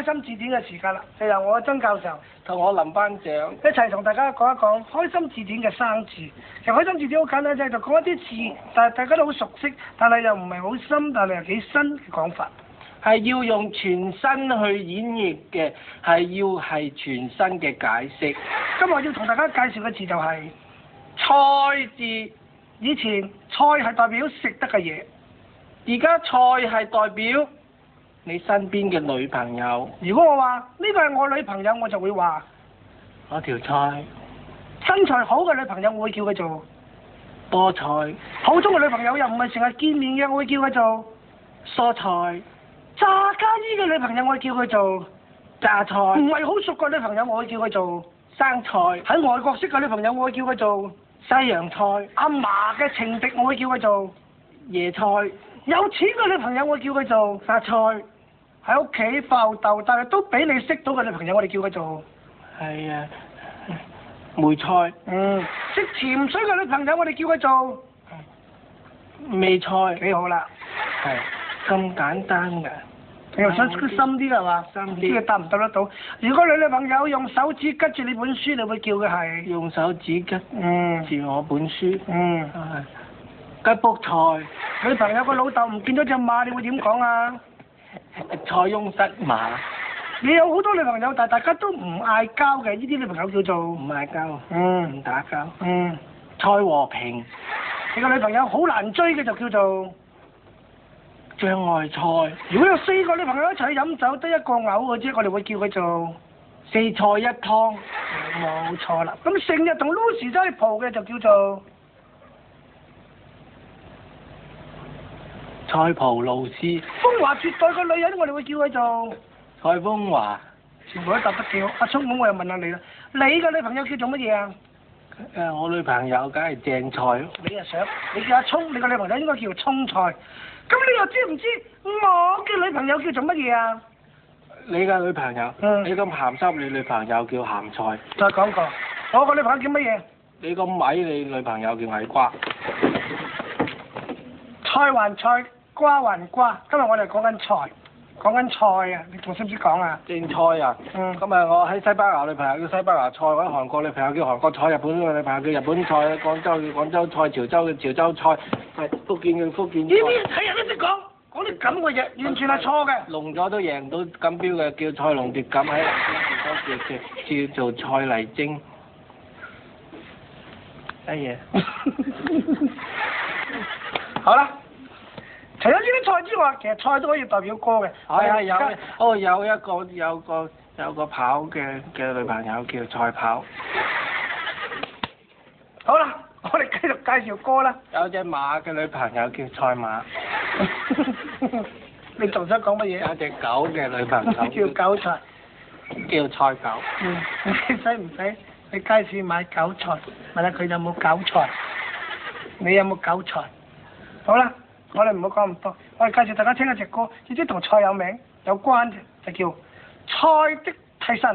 開心字典嘅時間啦，就由我曾教授同我林班長一齊同大家講一講開心字典嘅生字。其實開心字典好簡單啫，就講一啲字，但係大家都好熟悉，但係又唔係好深，但係又幾新嘅講法。係要用全身去演繹嘅，係全新嘅解釋。今日要同大家介紹嘅字就係菜字。以前菜係代表食得嘅嘢，而家菜係代表你身邊嘅女朋友。如果我話呢個係我女朋友，我就會話嗰條菜。身材好嘅女朋友，我會叫佢做菠菜。普通嘅女朋友又唔係成日見面嘅，我會叫佢做蔬菜。炸家衣嘅女朋友，我會叫佢做榨菜。唔係好熟嘅女朋友，我會叫佢做生菜。喺外國識嘅女朋友，我會叫佢做西洋菜。阿嫲嘅情敵，我會叫佢做椰菜。有錢嘅女朋友，我叫佢做沙菜。喺屋企爆竇，但係都俾你識到嘅女朋友，我哋叫佢做係啊，梅菜。識潛水嘅女朋友，我哋叫佢做味菜。幾好啦。係咁簡單㗎。你又想深啲係嘛？深啲。唔知佢答唔答得到？如果你女朋友用手指拮住你本書，你會叫佢係用手指拮住我本書。吉卜菜。女朋友個老豆唔見咗隻馬，你會點講啊？塞翁失馬。你有好多女朋友，但係大家都唔嗌交嘅，呢啲女朋友叫做唔嗌交。唔打交。蔡和平。你個女朋友好難追嘅就叫做障礙菜。如果有4個女朋友一齊飲酒，得一個嘔嘅啫，我哋會叫佢做四菜一湯。冇錯啦。咁成日同 Lucy 走去蒲嘅就叫做塞浦路斯。風華絕代嘅女人，我哋會叫佢做蔡風華。全部都答得幾好。阿聰，咁我又問下你啦，你嘅女朋友叫做乜嘢啊？我女朋友梗係正菜咯。你又想？你叫阿聰，你個女朋友應該叫葱菜。咁你又知唔知我嘅女朋友叫做乜嘢啊？你嘅女朋友？你咁鹹濕，你女朋友叫鹹菜。再講過，我個女朋友叫乜嘢？你咁矮，你女朋友叫矮瓜。菜還菜，瓜還瓜。今日我哋講緊菜，講緊菜啊！你仲識唔識講啊？正菜啊！今日我喺西班牙女朋友叫西班牙菜，或者韓國女朋友叫韓國菜，日本女朋友叫日本菜，廣州叫廣州菜，潮州叫潮州菜，福建叫福建菜。呢啲睇人都識講，講啲咁嘅嘢，完全係錯嘅。聾咗都贏到錦標嘅，叫蔡龍奪錦喺南邊叫做蔡麗晶。乜嘢？好啦。除咗呢啲菜之外，其實菜都可以代表歌嘅。有個跑嘅女朋友叫賽跑。好啦，我哋繼續介紹歌啦。有隻馬嘅女朋友叫賽馬。你仲想講乜嘢？有隻狗嘅女朋友叫狗菜。叫賽狗。你使唔使去街市買韭菜？問下佢有冇韭菜？你有冇韭菜？好啦。我哋唔好講咁多，我哋介紹大家聽一隻歌，亦都同菜有名有關嘅，就叫《菜的替身》。